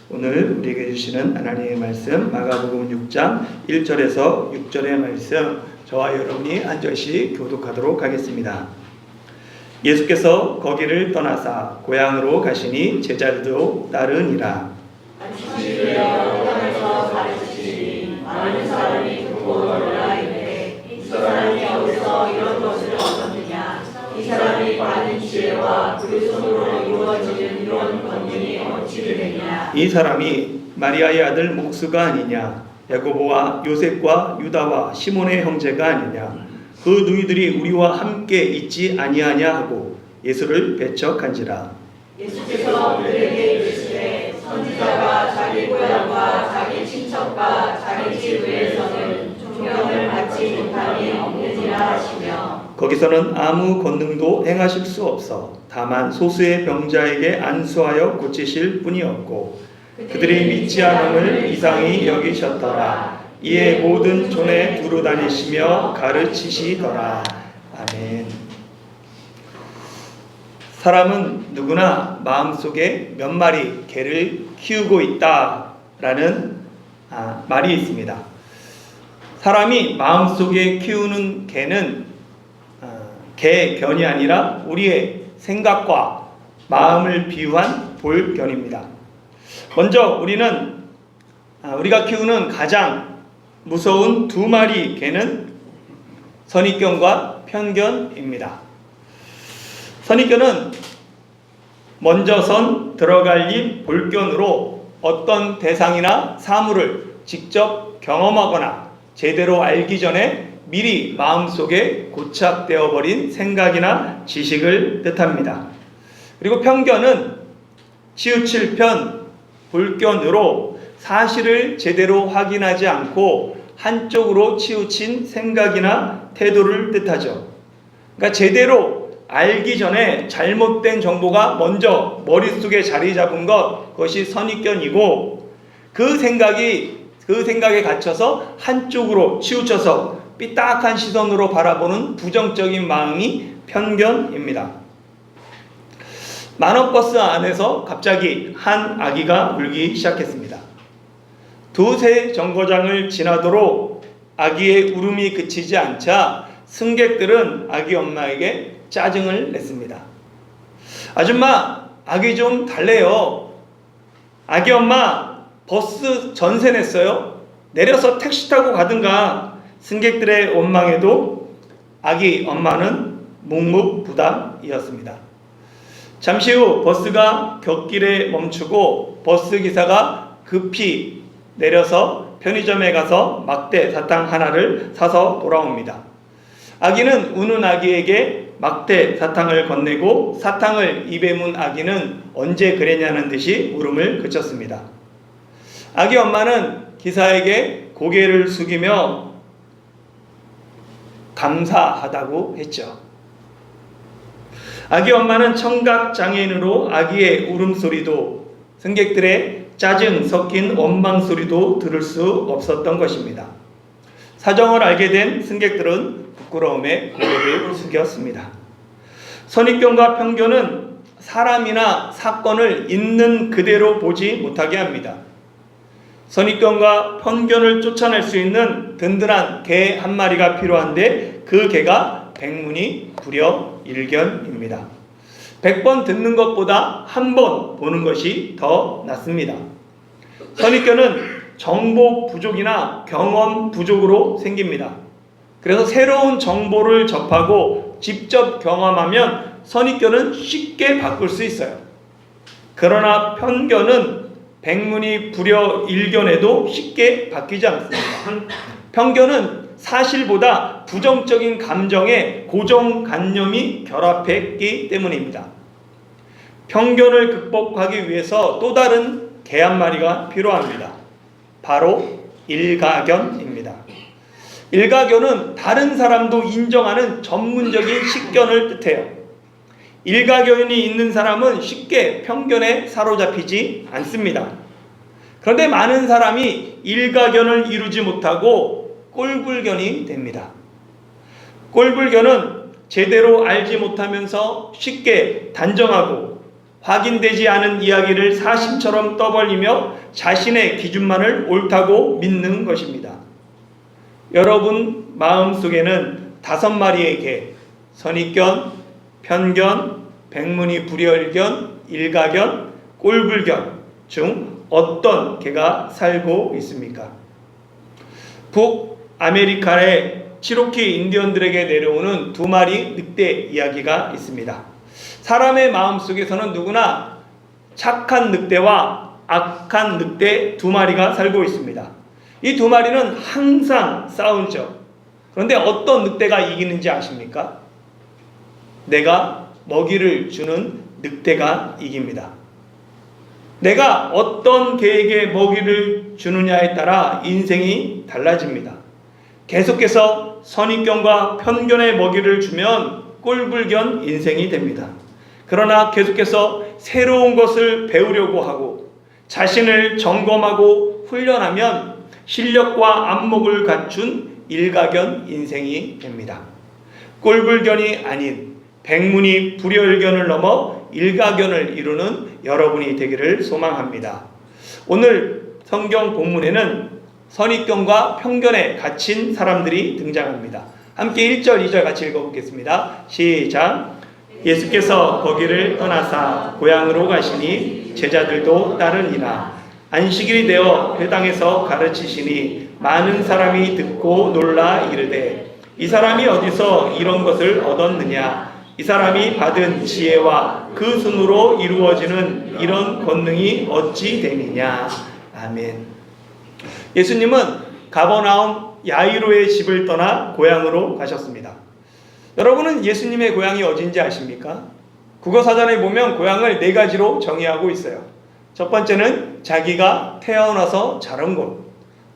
오늘 우리에게 주시는 하나님의 말씀 마가복음 6장 1절에서 6절의 말씀 저와 여러분이 한 절씩 교독하도록 하겠습니다. 예수께서 거기를 떠나사 고향으로 가시니 제자들도 따르니라. 안식일에서 가르치시니 많은 사람이 듣고 놀라 이르되 이 사람이 어디서 이런 것을 얻었느냐? 이 사람이 받은 지혜와 그 손으로 이루어지는 이런 권능이 어찌 되느냐? 이 사람이 마리아의 아들 목수가 아니냐? 야고보와 요셉과 유다와 시몬의 형제가 아니냐? 그 누이들이 우리와 함께 있지 아니하냐 하고 예수를 배척한지라. 예수께서 그들에게 이르시되 선지자가 자기 고향과 자기 친척과 자기 집 외에서는 존경을 받지 못함이 없느니라 하시며 거기서는 아무 권능도 행하실 수 없어 다만 소수의 병자에게 안수하여 고치실 뿐이었고 그들이 믿지 않음을 이상히 여기셨더라. 이에 모든 촌에 두루 다니시며 가르치시더라. 아멘. 사람은 누구나 마음속에 몇 마리 개를 키우고 있다라는 말이 있습니다. 사람이 마음속에 키우는 개는 개견이 아니라 우리의 생각과 마음을 비유한 볼견입니다. 먼저 우리가 키우는 가장 무서운 두 마리 개는 선입견과 편견입니다. 선입견은 먼저 선 들어갈 일 볼견으로 어떤 대상이나 사물을 직접 경험하거나 제대로 알기 전에 미리 마음속에 고착되어 버린 생각이나 지식을 뜻합니다. 그리고 편견은 치우칠 편, 볼견으로 사실을 제대로 확인하지 않고 한쪽으로 치우친 생각이나 태도를 뜻하죠. 그러니까 제대로 알기 전에 잘못된 정보가 먼저 머릿속에 자리 잡은 그것이 선입견이고 그 생각에 갇혀서 한쪽으로 치우쳐서 삐딱한 시선으로 바라보는 부정적인 마음이 편견입니다. 만원버스 안에서 갑자기 한 아기가 울기 시작했습니다. 두세 정거장을 지나도록 아기의 울음이 그치지 않자 승객들은 아기 엄마에게 짜증을 냈습니다. 아줌마, 아기 좀 달래요. 아기 엄마, 버스 전세 냈어요. 내려서 택시 타고 가든가. 승객들의 원망에도 아기 엄마는 묵묵부답이었습니다. 잠시 후 버스가 곁길에 멈추고 버스 기사가 급히 내려서 편의점에 가서 막대 사탕 하나를 사서 돌아옵니다. 아기는 우는 아기에게 막대 사탕을 건네고 사탕을 입에 문 아기는 언제 그랬냐는 듯이 울음을 그쳤습니다. 아기 엄마는 기사에게 고개를 숙이며 감사하다고 했죠. 아기 엄마는 청각장애인으로 아기의 울음소리도 승객들의 짜증 섞인 원망소리도 들을 수 없었던 것입니다. 사정을 알게 된 승객들은 부끄러움에 고개를 숙였습니다. 선입견과 편견은 사람이나 사건을 있는 그대로 보지 못하게 합니다. 선입견과 편견을 쫓아낼 수 있는 든든한 개 한 마리가 필요한데 그 개가 백문이 불여일견입니다. 100번 듣는 것보다 한 번 보는 것이 더 낫습니다. 선입견은 정보 부족이나 경험 부족으로 생깁니다. 그래서 새로운 정보를 접하고 직접 경험하면 선입견은 쉽게 바꿀 수 있어요. 그러나 편견은 백문이 불여일견에도 쉽게 바뀌지 않습니다. 편견은 사실보다 부정적인 감정에 고정관념이 결합했기 때문입니다. 편견을 극복하기 위해서 또 다른 개 한 마리가 필요합니다. 바로 일가견입니다. 일가견은 다른 사람도 인정하는 전문적인 식견을 뜻해요. 일가견이 있는 사람은 쉽게 편견에 사로잡히지 않습니다. 그런데 많은 사람이 일가견을 이루지 못하고 꼴불견이 됩니다. 꼴불견은 제대로 알지 못하면서 쉽게 단정하고 확인되지 않은 이야기를 사실처럼 떠벌리며 자신의 기준만을 옳다고 믿는 것입니다. 여러분 마음속에는 5마리의 개, 선입견, 편견, 백문이 불여일견, 일가견, 꼴불견 중 어떤 개가 살고 있습니까? 북아메리카의 치로키 인디언들에게 내려오는 2마리 늑대 이야기가 있습니다. 사람의 마음속에서는 누구나 착한 늑대와 악한 늑대 2마리가 살고 있습니다. 이 2마리는 항상 싸우죠. 그런데 어떤 늑대가 이기는지 아십니까? 내가 먹이를 주는 늑대가 이깁니다. 내가 어떤 개에게 먹이를 주느냐에 따라 인생이 달라집니다. 계속해서 선입견과 편견의 먹이를 주면 꼴불견 인생이 됩니다. 그러나 계속해서 새로운 것을 배우려고 하고 자신을 점검하고 훈련하면 실력과 안목을 갖춘 일가견 인생이 됩니다. 꼴불견이 아닌 백문이 불여일견을 넘어 일가견을 이루는 여러분이 되기를 소망합니다. 오늘 성경 본문에는 선입견과 편견에 갇힌 사람들이 등장합니다. 함께 1절, 2절 같이 읽어보겠습니다. 시작. 예수께서 거기를 떠나사 고향으로 가시니 제자들도 따르니라. 안식일이 되어 회당에서 가르치시니 많은 사람이 듣고 놀라 이르되 이 사람이 어디서 이런 것을 얻었느냐? 이 사람이 받은 지혜와 그 손으로 이루어지는 이런 권능이 어찌 되느냐? 아멘. 예수님은 가버나움 야이로의 집을 떠나 고향으로 가셨습니다. 여러분은 예수님의 고향이 어딘지 아십니까? 국어사전에 보면 고향을 4가지로 정의하고 있어요. 첫 번째는 자기가 태어나서 자란 곳,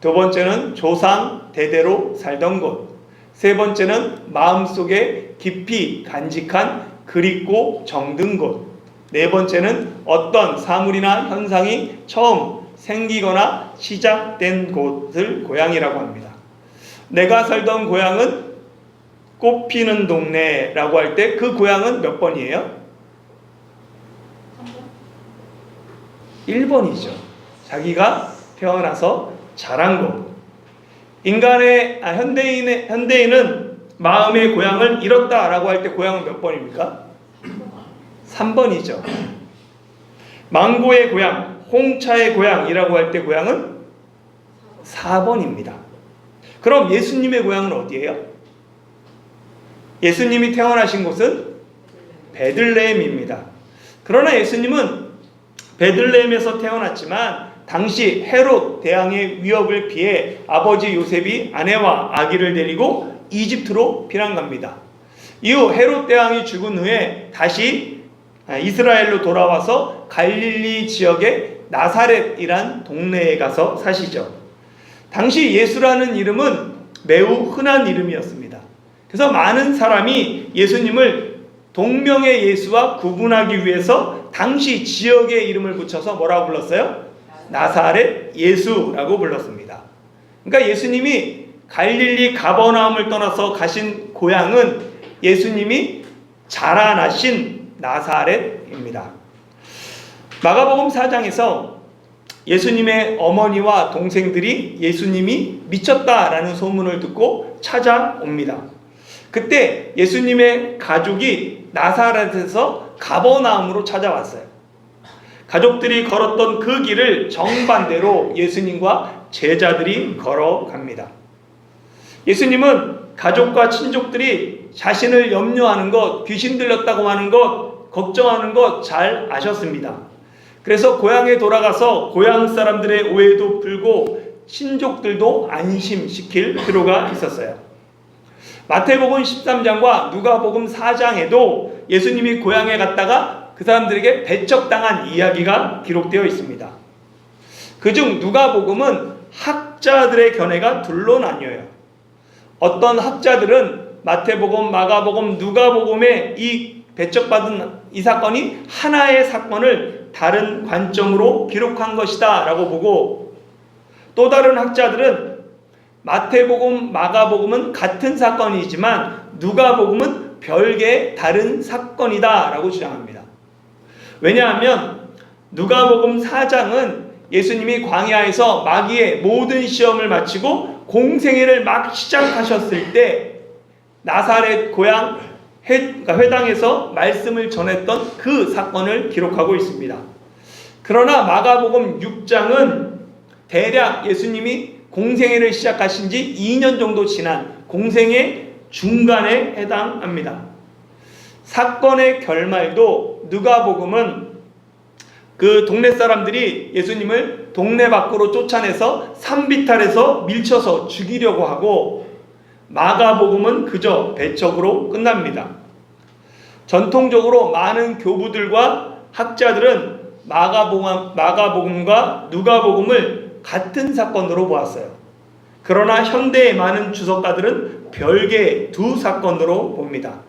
2번째는 조상 대대로 살던 곳, 3번째는 마음속에 깊이 간직한 그립고 정든 곳, 4번째는 어떤 사물이나 현상이 처음 생기거나 시작된 곳을 고향이라고 합니다. 내가 살던 고향은 꽃피는 동네라고 할 때 그 고향은 몇 번이에요? 1번이죠. 자기가 태어나서 자란 곳. 현대인은 마음의 고향을 잃었다라고 할 때 고향은 몇 번입니까? 3번이죠. 망고의 고향, 홍차의 고향이라고 할 때 고향은 4번입니다. 그럼 예수님의 고향은 어디예요? 예수님이 태어나신 곳은 베들레헴입니다. 그러나 예수님은 베들레헴에서 태어났지만 당시 헤롯 대왕의 위협을 피해 아버지 요셉이 아내와 아기를 데리고 이집트로 피난 갑니다. 이후 헤롯 대왕이 죽은 후에 다시 이스라엘로 돌아와서 갈릴리 지역의 나사렛이란 동네에 가서 사시죠. 당시 예수라는 이름은 매우 흔한 이름이었습니다. 그래서 많은 사람이 예수님을 동명의 예수와 구분하기 위해서 당시 지역의 이름을 붙여서 뭐라고 불렀어요? 나사렛 예수라고 불렀습니다. 그러니까 예수님이 갈릴리 가버나움을 떠나서 가신 고향은 예수님이 자라나신 나사렛입니다. 마가복음 4장에서 예수님의 어머니와 동생들이 예수님이 미쳤다라는 소문을 듣고 찾아옵니다. 그때 예수님의 가족이 나사렛에서 가버나움으로 찾아왔어요. 가족들이 걸었던 그 길을 정반대로 예수님과 제자들이 걸어갑니다. 예수님은 가족과 친족들이 자신을 염려하는 것, 귀신 들렸다고 하는 것, 걱정하는 것 잘 아셨습니다. 그래서 고향에 돌아가서 고향 사람들의 오해도 풀고 친족들도 안심시킬 필요가 있었어요. 마태복음 13장과 누가복음 4장에도 예수님이 고향에 갔다가 그 사람들에게 배척당한 이야기가 기록되어 있습니다. 그중 누가복음은 학자들의 견해가 둘로 나뉘어요. 어떤 학자들은 마태복음, 마가복음, 누가복음의 이 배척받은 이 사건이 하나의 사건을 다른 관점으로 기록한 것이다 라고 보고, 또 다른 학자들은 마태복음, 마가복음은 같은 사건이지만 누가복음은 별개의 다른 사건이다 라고 주장합니다. 왜냐하면 누가복음 4장은 예수님이 광야에서 마귀의 모든 시험을 마치고 공생애를 막 시작하셨을 때 나사렛 고향 회당에서 말씀을 전했던 그 사건을 기록하고 있습니다. 그러나 마가복음 6장은 대략 예수님이 공생애를 시작하신 지 2년 정도 지난 공생애 중간에 해당합니다. 사건의 결말도 누가복음은 그 동네 사람들이 예수님을 동네 밖으로 쫓아내서 산비탈에서 밀쳐서 죽이려고 하고, 마가복음은 그저 배척으로 끝납니다. 전통적으로 많은 교부들과 학자들은 마가복음과 누가복음을 같은 사건으로 보았어요. 그러나 현대의 많은 주석가들은 별개의 두 사건으로 봅니다.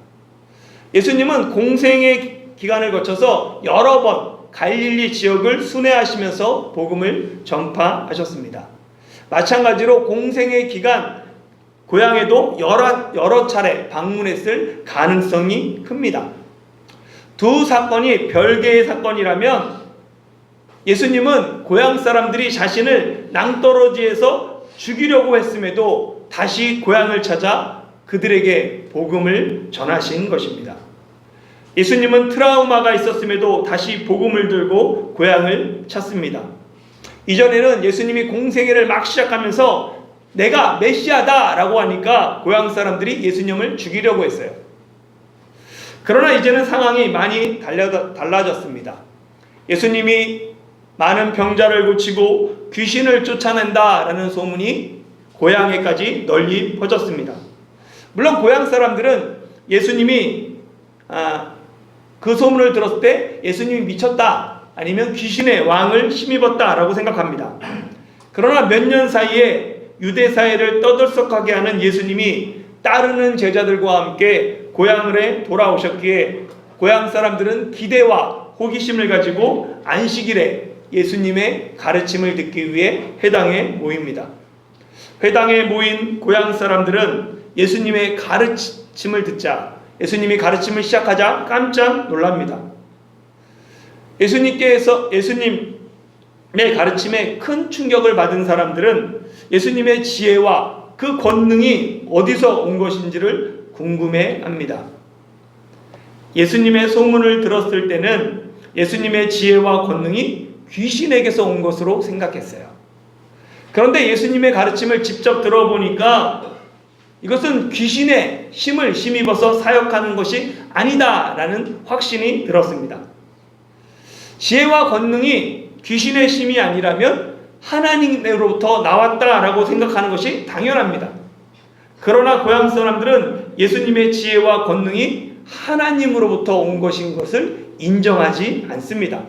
예수님은 공생의 기간을 거쳐서 여러 번 갈릴리 지역을 순회하시면서 복음을 전파하셨습니다. 마찬가지로 공생의 기간 고향에도 여러 차례 방문했을 가능성이 큽니다. 두 사건이 별개의 사건이라면 예수님은 고향 사람들이 자신을 낭떠러지에서 죽이려고 했음에도 다시 고향을 찾아 그들에게 복음을 전하신 것입니다. 예수님은 트라우마가 있었음에도 다시 복음을 들고 고향을 찾습니다. 이전에는 예수님이 공생애를 막 시작하면서 내가 메시아다 라고 하니까 고향 사람들이 예수님을 죽이려고 했어요. 그러나 이제는 상황이 많이 달라졌습니다. 예수님이 많은 병자를 고치고 귀신을 쫓아낸다 라는 소문이 고향에까지 널리 퍼졌습니다. 물론 고향 사람들은 예수님이 그 소문을 들었을 때 예수님이 미쳤다, 아니면 귀신의 왕을 힘입었다 라고 생각합니다. 그러나 몇 년 사이에 유대 사회를 떠들썩하게 하는 예수님이 따르는 제자들과 함께 고향에 돌아오셨기에 고향 사람들은 기대와 호기심을 가지고 안식일에 예수님의 가르침을 듣기 위해 회당에 모입니다. 회당에 모인 고향 사람들은 예수님의 가르침을 듣자, 예수님이 가르침을 시작하자 깜짝 놀랍니다. 예수님의 가르침에 큰 충격을 받은 사람들은 예수님의 지혜와 그 권능이 어디서 온 것인지를 궁금해합니다. 예수님의 소문을 들었을 때는 예수님의 지혜와 권능이 귀신에게서 온 것으로 생각했어요. 그런데 예수님의 가르침을 직접 들어보니까 이것은 귀신의 힘을 힘입어서 사역하는 것이 아니다라는 확신이 들었습니다. 지혜와 권능이 귀신의 힘이 아니라면 하나님으로부터 나왔다라고 생각하는 것이 당연합니다. 그러나 고향 사람들은 예수님의 지혜와 권능이 하나님으로부터 온 것인 것을 인정하지 않습니다.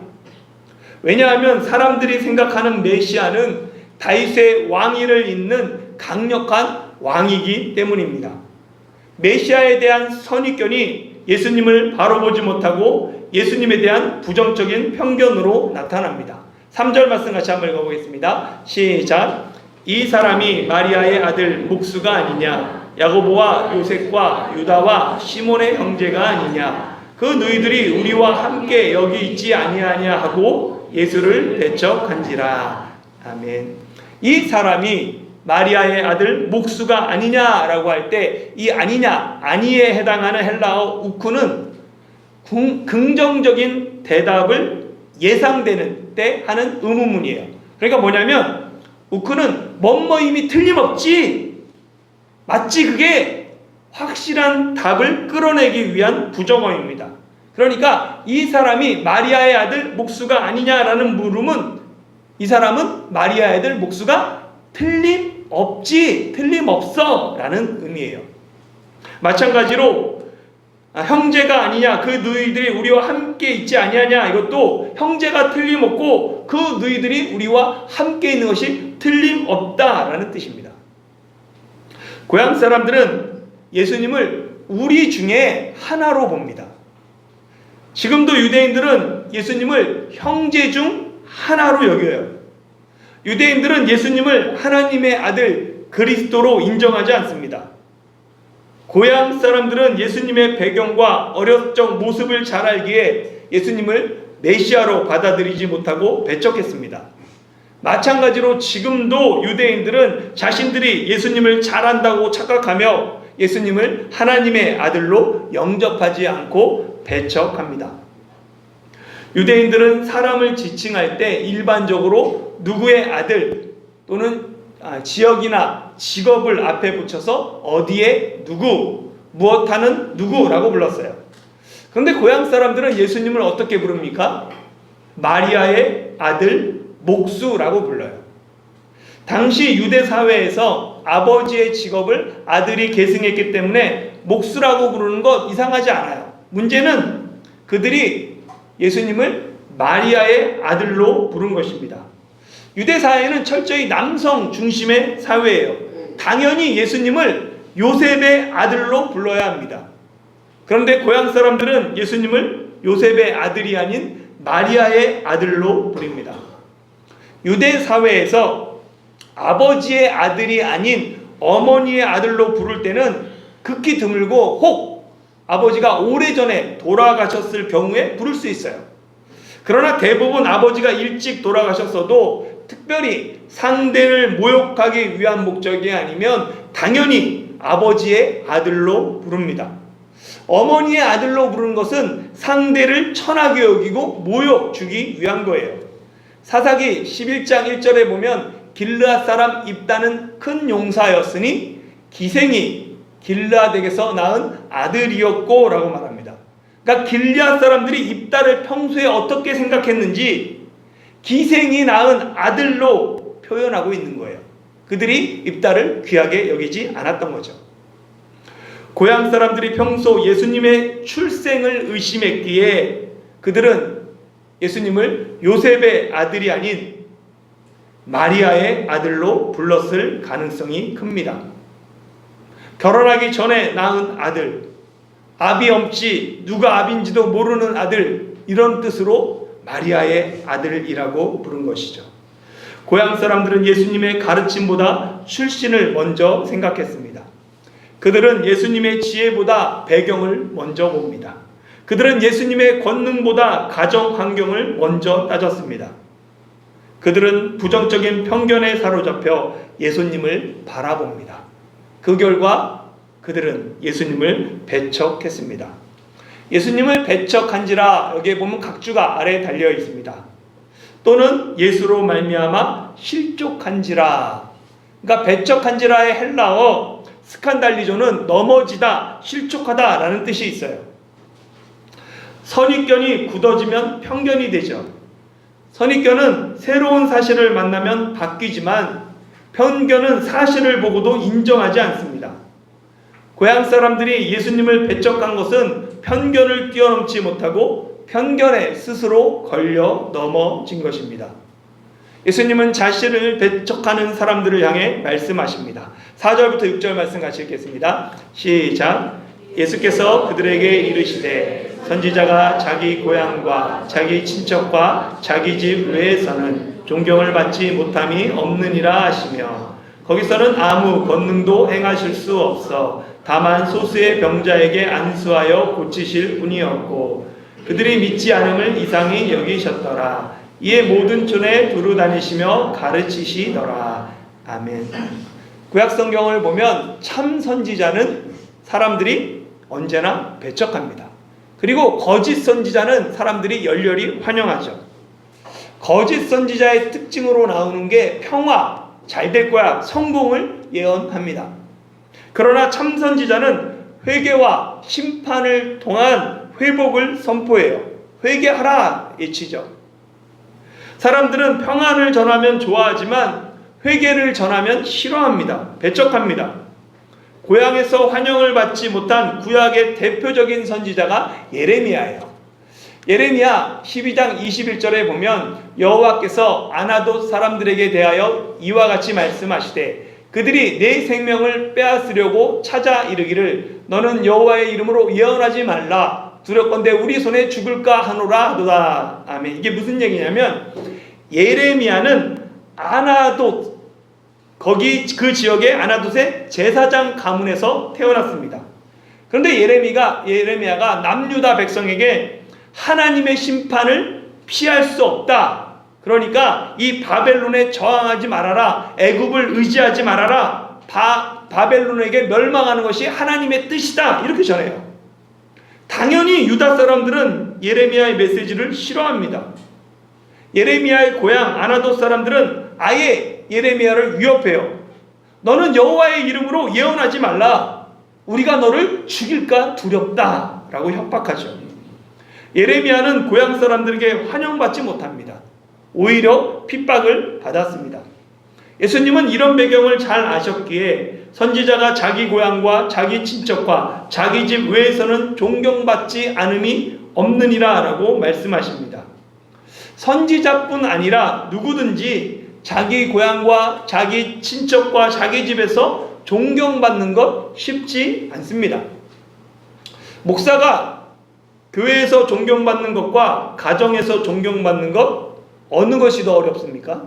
왜냐하면 사람들이 생각하는 메시아는 다윗의 왕위를 잇는 강력한 왕이기 때문입니다. 메시아에 대한 선입견이 예수님을 바로 보지 못하고 예수님에 대한 부정적인 편견으로 나타납니다. 3절 말씀 같이 한번 읽어보겠습니다. 시작. 이 사람이 마리아의 아들 목수가 아니냐, 야고보와 요셉과 유다와 시몬의 형제가 아니냐, 그 너희들이 우리와 함께 여기 있지 아니하냐 하고 예수를 대적한지라. 아멘. 이 사람이 마리아의 아들 목수가 아니냐라고 할 때 이 아니냐, 아니에 해당하는 헬라어 우쿠는 긍정적인 대답을 예상되는 때 하는 의문문이에요. 그러니까 뭐냐면 우쿠는 뭐뭐임이 틀림없지, 맞지, 그게 확실한 답을 끌어내기 위한 부정어입니다. 그러니까 이 사람이 마리아의 아들 목수가 아니냐라는 물음은 이 사람은 마리아의 아들 목수가 틀림없지, 틀림없어 라는 의미예요. 마찬가지로 형제가 아니냐, 그 너희들이 우리와 함께 있지 아니하냐, 이것도 형제가 틀림없고 그 너희들이 우리와 함께 있는 것이 틀림없다라는 뜻입니다. 고향 사람들은 예수님을 우리 중에 하나로 봅니다. 지금도 유대인들은 예수님을 형제 중 하나로 여겨요. 유대인들은 예수님을 하나님의 아들 그리스도로 인정하지 않습니다. 고향 사람들은 예수님의 배경과 어렸을 적 모습을 잘 알기에 예수님을 메시아로 받아들이지 못하고 배척했습니다. 마찬가지로 지금도 유대인들은 자신들이 예수님을 잘한다고 착각하며 예수님을 하나님의 아들로 영접하지 않고 배척합니다. 유대인들은 사람을 지칭할 때 일반적으로 누구의 아들 또는 지역이나 직업을 앞에 붙여서 어디에 누구, 무엇하는 누구라고 불렀어요. 그런데 고향 사람들은 예수님을 어떻게 부릅니까? 마리아의 아들 목수라고 불러요. 당시 유대 사회에서 아버지의 직업을 아들이 계승했기 때문에 목수라고 부르는 것 이상하지 않아요. 문제는 그들이 예수님을 마리아의 아들로 부른 것입니다. 유대 사회는 철저히 남성 중심의 사회예요. 당연히 예수님을 요셉의 아들로 불러야 합니다. 그런데 고향 사람들은 예수님을 요셉의 아들이 아닌 마리아의 아들로 부릅니다. 유대 사회에서 아버지의 아들이 아닌 어머니의 아들로 부를 때는 극히 드물고 혹 아버지가 오래전에 돌아가셨을 경우에 부를 수 있어요. 그러나 대부분 아버지가 일찍 돌아가셨어도 특별히 상대를 모욕하기 위한 목적이 아니면 당연히 아버지의 아들로 부릅니다. 어머니의 아들로 부르는 것은 상대를 천하게 여기고 모욕 주기 위한 거예요. 사사기 11장 1절에 보면 길르앗 사람 입다는 큰 용사였으니 기생이 길르앗에게서 낳은 아들이었고 라고 말합니다. 그러니까 길르앗 사람들이 입다를 평소에 어떻게 생각했는지 기생이 낳은 아들로 표현하고 있는 거예요. 그들이 입다를 귀하게 여기지 않았던 거죠. 고향 사람들이 평소 예수님의 출생을 의심했기에 그들은 예수님을 요셉의 아들이 아닌 마리아의 아들로 불렀을 가능성이 큽니다. 결혼하기 전에 낳은 아들, 아비 없이 누가 아비인지도 모르는 아들, 이런 뜻으로 마리아의 아들이라고 부른 것이죠. 고향 사람들은 예수님의 가르침보다 출신을 먼저 생각했습니다. 그들은 예수님의 지혜보다 배경을 먼저 봅니다. 그들은 예수님의 권능보다 가정 환경을 먼저 따졌습니다. 그들은 부정적인 편견에 사로잡혀 예수님을 바라봅니다. 그 결과 그들은 예수님을 배척했습니다. 예수님을 배척한지라 여기에 보면 각주가 아래에 달려 있습니다. 또는 예수로 말미암아 실족한지라. 그러니까 배척한지라의 헬라어 스칸달리조는 넘어지다, 실족하다 라는 뜻이 있어요. 선입견이 굳어지면 편견이 되죠. 선입견은 새로운 사실을 만나면 바뀌지만 편견은 사실을 보고도 인정하지 않습니다. 고향 사람들이 예수님을 배척한 것은 편견을 뛰어넘지 못하고 편견에 스스로 걸려 넘어진 것입니다. 예수님은 자신을 배척하는 사람들을 향해 말씀하십니다. 4절부터 6절 말씀 같이 읽겠습니다. 시작. 예수께서 그들에게 이르시되 선지자가 자기 고향과 자기 친척과 자기 집 외에서는 존경을 받지 못함이 없느니라 하시며 거기서는 아무 권능도 행하실 수 없어 다만 소수의 병자에게 안수하여 고치실 뿐이었고 그들이 믿지 않음을 이상히 여기셨더라. 이에 모든 촌에 두루 다니시며 가르치시더라. 아멘. 구약 성경을 보면 참 선지자는 사람들이 언제나 배척합니다. 그리고 거짓 선지자는 사람들이 열렬히 환영하죠. 거짓 선지자의 특징으로 나오는 게 평화, 잘 될 거야, 성공을 예언합니다. 그러나 참 선지자는 회개와 심판을 통한 회복을 선포해요. 회개하라 외치죠. 사람들은 평안을 전하면 좋아하지만 회개를 전하면 싫어합니다. 배척합니다. 고향에서 환영을 받지 못한 구약의 대표적인 선지자가 예레미야예요. 예레미야 12장 21절에 보면 여호와께서 아나돗 사람들에게 대하여 이와 같이 말씀하시되 그들이 내 생명을 빼앗으려고 찾아 이르기를 너는 여호와의 이름으로 예언하지 말라 두렵건대 우리 손에 죽을까 하노라 하도다. 아멘. 이게 무슨 얘기냐면 예레미야는 아나돗 거기 그 지역의 아나돗의 제사장 가문에서 태어났습니다. 그런데 예레미야가 남유다 백성에게 하나님의 심판을 피할 수 없다. 그러니까 이 바벨론에 저항하지 말아라. 애굽을 의지하지 말아라. 바벨론에게 멸망하는 것이 하나님의 뜻이다. 이렇게 전해요. 당연히 유다 사람들은 예레미야의 메시지를 싫어합니다. 예레미야의 고향 아나돗 사람들은 아예 예레미야를 위협해요. 너는 여호와의 이름으로 예언하지 말라. 우리가 너를 죽일까 두렵다. 라고 협박하죠. 예레미야는 고향 사람들에게 환영받지 못합니다. 오히려 핍박을 받았습니다. 예수님은 이런 배경을 잘 아셨기에 선지자가 자기 고향과 자기 친척과 자기 집 외에서는 존경받지 않음이 없느니라 라고 말씀하십니다. 선지자뿐 아니라 누구든지 자기 고향과 자기 친척과 자기 집에서 존경받는 것 쉽지 않습니다. 목사가 교회에서 존경받는 것과 가정에서 존경받는 것 어느 것이 더 어렵습니까?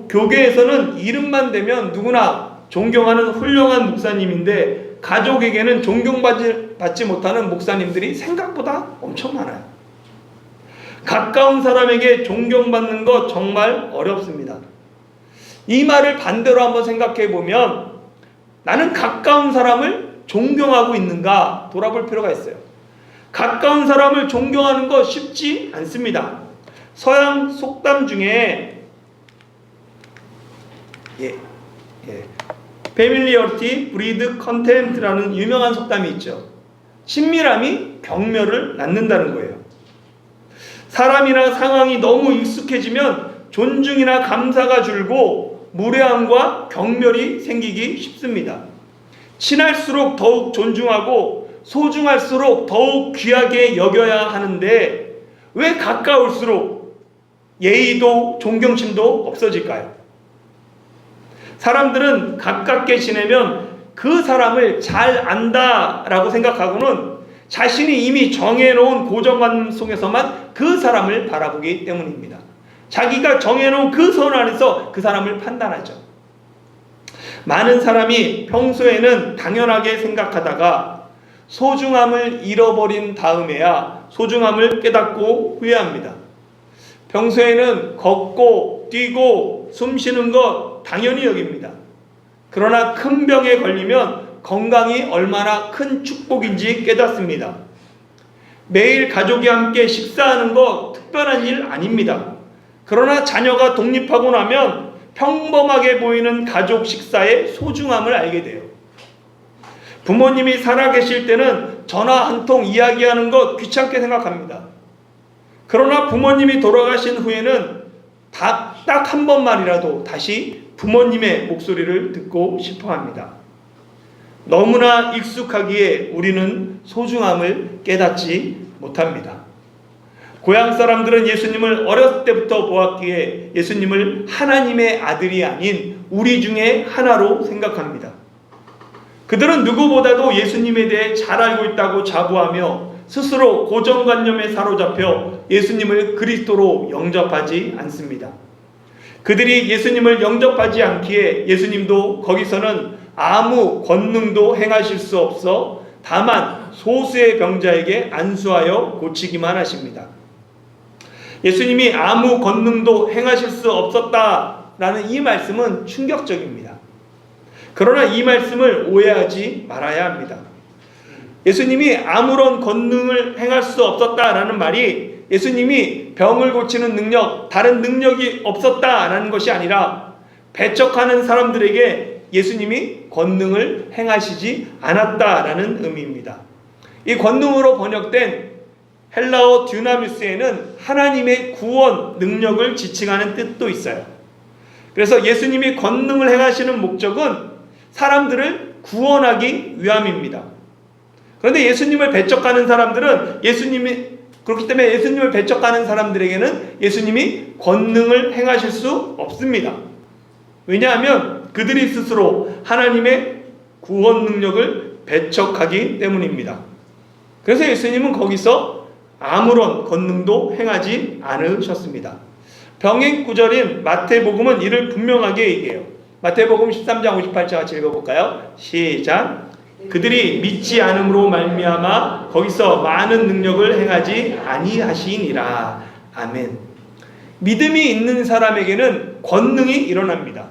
교계에서는 이름만 대면 누구나 존경하는 훌륭한 목사님인데 가족에게는 존경받지 못하는 목사님들이 생각보다 엄청 많아요. 가까운 사람에게 존경받는 것 정말 어렵습니다. 이 말을 반대로 한번 생각해 보면 나는 가까운 사람을 존경하고 있는가 돌아볼 필요가 있어요. 가까운 사람을 존경하는 것 쉽지 않습니다. 서양 속담 중에 Familiarity breeds contempt라는 유명한 속담이 있죠. 친밀함이 경멸을 낳는다는 거예요. 사람이나 상황이 너무 익숙해지면 존중이나 감사가 줄고 무례함과 경멸이 생기기 쉽습니다. 친할수록 더욱 존중하고 소중할수록 더욱 귀하게 여겨야 하는데 왜 가까울수록 예의도 존경심도 없어질까요? 사람들은 가깝게 지내면 그 사람을 잘 안다라고 생각하고는 자신이 이미 정해놓은 고정관념 속에서만 그 사람을 바라보기 때문입니다. 자기가 정해놓은 그 선 안에서 그 사람을 판단하죠. 많은 사람이 평소에는 당연하게 생각하다가 소중함을 잃어버린 다음에야 소중함을 깨닫고 후회합니다. 평소에는 걷고 뛰고 숨쉬는 것 당연히 여깁니다. 그러나 큰 병에 걸리면 건강이 얼마나 큰 축복인지 깨닫습니다. 매일 가족이 함께 식사하는 것 특별한 일 아닙니다. 그러나 자녀가 독립하고 나면 평범하게 보이는 가족 식사의 소중함을 알게 돼요. 부모님이 살아계실 때는 전화 한 통 이야기하는 것 귀찮게 생각합니다. 그러나 부모님이 돌아가신 후에는 딱 한 번만이라도 다시 부모님의 목소리를 듣고 싶어 합니다. 너무나 익숙하기에 우리는 소중함을 깨닫지 못합니다. 고향 사람들은 예수님을 어렸을 때부터 보았기에 예수님을 하나님의 아들이 아닌 우리 중에 하나로 생각합니다. 그들은 누구보다도 예수님에 대해 잘 알고 있다고 자부하며 스스로 고정관념에 사로잡혀 예수님을 그리스도로 영접하지 않습니다. 그들이 예수님을 영접하지 않기에 예수님도 거기서는 아무 권능도 행하실 수 없어 다만 소수의 병자에게 안수하여 고치기만 하십니다. 예수님이 아무 권능도 행하실 수 없었다라는 이 말씀은 충격적입니다. 그러나 이 말씀을 오해하지 말아야 합니다. 예수님이 아무런 권능을 행할 수 없었다라는 말이 예수님이 병을 고치는 능력, 다른 능력이 없었다라는 것이 아니라 배척하는 사람들에게 예수님이 권능을 행하시지 않았다라는 의미입니다. 이 권능으로 번역된 헬라어 듀나미스에는 하나님의 구원 능력을 지칭하는 뜻도 있어요. 그래서 예수님이 권능을 행하시는 목적은 사람들을 구원하기 위함입니다. 그런데 예수님을 배척하는 사람들은 그렇기 때문에 예수님을 배척하는 사람들에게는 예수님이 권능을 행하실 수 없습니다. 왜냐하면 그들이 스스로 하나님의 구원 능력을 배척하기 때문입니다. 그래서 예수님은 거기서 아무런 권능도 행하지 않으셨습니다. 병행 구절인 마태복음은 이를 분명하게 얘기해요. 마태복음 13장 58절 같이 읽어볼까요? 시작. 그들이 믿지 않음으로 말미암아 거기서 많은 능력을 행하지 아니하시니라. 아멘. 믿음이 있는 사람에게는 권능이 일어납니다.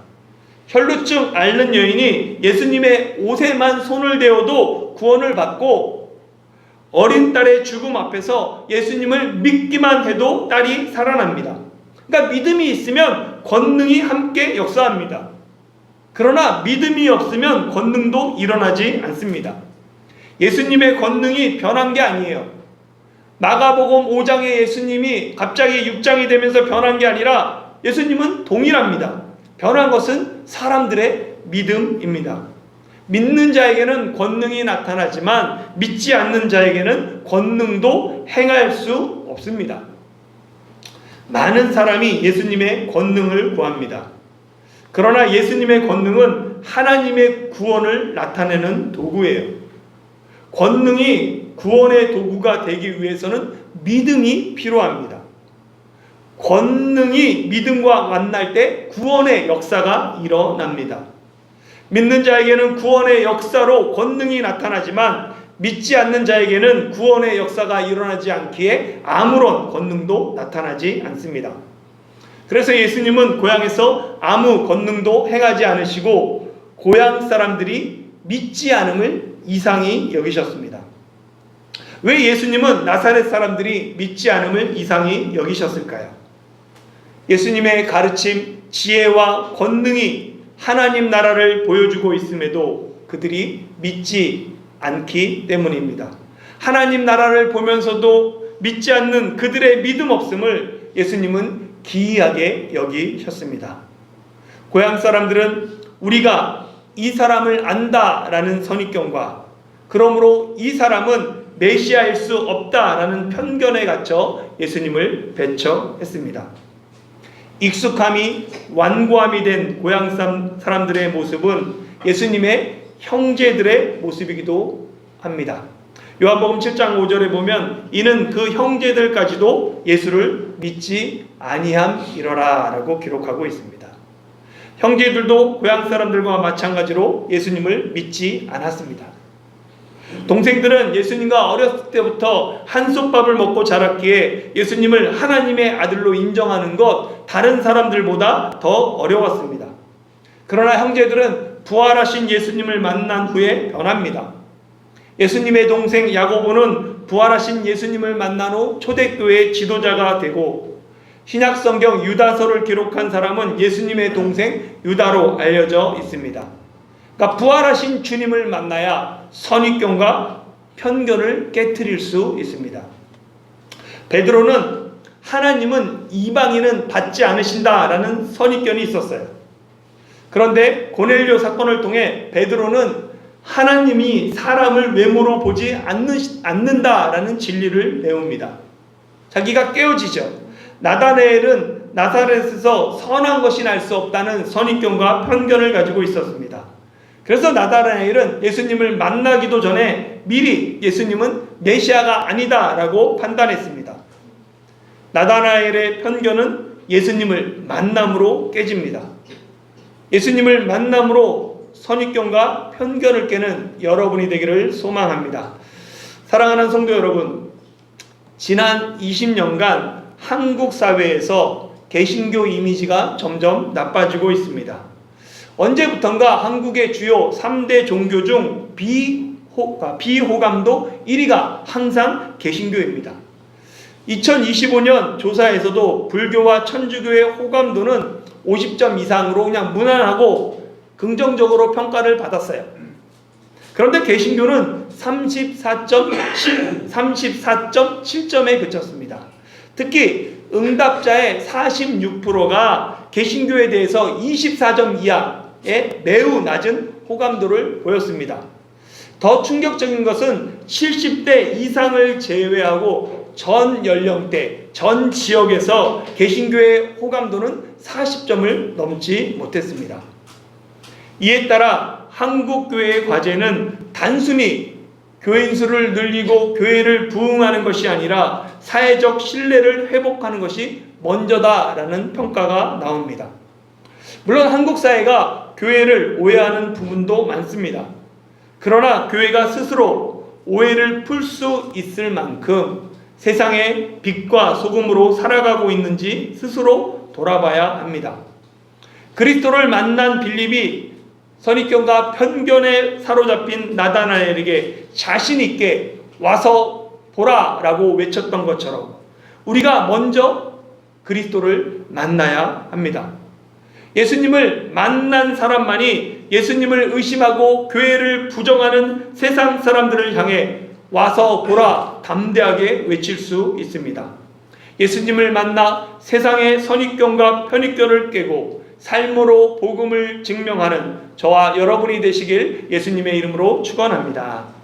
혈루증 앓는 여인이 예수님의 옷에만 손을 대어도 구원을 받고, 어린 딸의 죽음 앞에서 예수님을 믿기만 해도 딸이 살아납니다. 그러니까 믿음이 있으면 권능이 함께 역사합니다. 그러나 믿음이 없으면 권능도 일어나지 않습니다. 예수님의 권능이 변한 게 아니에요. 마가복음 5장의 예수님이 갑자기 6장이 되면서 변한 게 아니라 예수님은 동일합니다. 변한 것은 사람들의 믿음입니다. 믿는 자에게는 권능이 나타나지만 믿지 않는 자에게는 권능도 행할 수 없습니다. 많은 사람이 예수님의 권능을 구합니다. 그러나 예수님의 권능은 하나님의 구원을 나타내는 도구예요. 권능이 구원의 도구가 되기 위해서는 믿음이 필요합니다. 권능이 믿음과 만날 때 구원의 역사가 일어납니다. 믿는 자에게는 구원의 역사로 권능이 나타나지만 믿지 않는 자에게는 구원의 역사가 일어나지 않기에 아무런 권능도 나타나지 않습니다. 그래서 예수님은 고향에서 아무 권능도 행하지 않으시고 고향 사람들이 믿지 않음을 이상히 여기셨습니다. 왜 예수님은 나사렛 사람들이 믿지 않음을 이상히 여기셨을까요? 예수님의 가르침, 지혜와 권능이 하나님 나라를 보여주고 있음에도 그들이 믿지 않기 때문입니다. 하나님 나라를 보면서도 믿지 않는 그들의 믿음 없음을 예수님은 기이하게 여기셨습니다. 고향 사람들은 우리가 이 사람을 안다라는 선입견과 그러므로 이 사람은 메시아일 수 없다라는 편견에 갇혀 예수님을 배척했습니다. 익숙함이 완고함이 된 고향 사람들의 모습은 예수님의 형제들의 모습이기도 합니다. 요한복음 7장 5절에 보면 이는 그 형제들까지도 예수를 믿지 아니함이러라 라고 기록하고 있습니다. 형제들도 고향 사람들과 마찬가지로 예수님을 믿지 않았습니다. 동생들은 예수님과 어렸을 때부터 한솥밥을 먹고 자랐기에 예수님을 하나님의 아들로 인정하는 것 다른 사람들보다 더 어려웠습니다. 그러나 형제들은 부활하신 예수님을 만난 후에 변합니다. 예수님의 동생 야고보는 부활하신 예수님을 만난 후 초대교회의 지도자가 되고, 신약성경 유다서를 기록한 사람은 예수님의 동생 유다로 알려져 있습니다. 그러니까 부활하신 주님을 만나야 선입견과 편견을 깨트릴 수 있습니다. 베드로는 하나님은 이방인은 받지 않으신다라는 선입견이 있었어요. 그런데 고넬료 사건을 통해 베드로는 하나님이 사람을 외모로 보지 않는다라는 진리를 배웁니다. 자기가 깨어지죠. 나다나엘은 나사렛에서 선한 것이 날 수 없다는 선입견과 편견을 가지고 있었습니다. 그래서 나다나엘은 예수님을 만나기도 전에 미리 예수님은 메시아가 아니다라고 판단했습니다. 나다나엘의 편견은 예수님을 만남으로 깨집니다. 예수님을 만남으로 선입견과 편견을 깨는 여러분이 되기를 소망합니다. 사랑하는 성도 여러분, 지난 20년간 한국 사회에서 개신교 이미지가 점점 나빠지고 있습니다. 언제부턴가 한국의 주요 3대 종교 중 비호감도 1위가 항상 개신교입니다. 2025년 조사에서도 불교와 천주교의 호감도는 50점 이상으로 그냥 무난하고 긍정적으로 평가를 받았어요. 그런데 개신교는 34.7점에 그쳤습니다. 특히 응답자의 46%가 개신교에 대해서 24점 이하의 매우 낮은 호감도를 보였습니다. 더 충격적인 것은 70대 이상을 제외하고 전 연령대, 전 지역에서 개신교의 호감도는 40점을 넘지 못했습니다. 이에 따라 한국 교회의 과제는 단순히 교인 수를 늘리고 교회를 부흥하는 것이 아니라 사회적 신뢰를 회복하는 것이 먼저다라는 평가가 나옵니다. 물론 한국 사회가 교회를 오해하는 부분도 많습니다. 그러나 교회가 스스로 오해를 풀 수 있을 만큼 세상의 빛과 소금으로 살아가고 있는지 스스로 돌아봐야 합니다. 그리스도를 만난 빌립이 선입견과 편견에 사로잡힌 나다나엘에게 자신 있게 와서 보라라고 외쳤던 것처럼 우리가 먼저 그리스도를 만나야 합니다. 예수님을 만난 사람만이 예수님을 의심하고 교회를 부정하는 세상 사람들을 향해 와서 보라 담대하게 외칠 수 있습니다. 예수님을 만나 세상의 선입견과 편입견을 깨고 삶으로 복음을 증명하는 저와 여러분이 되시길 예수님의 이름으로 축원합니다.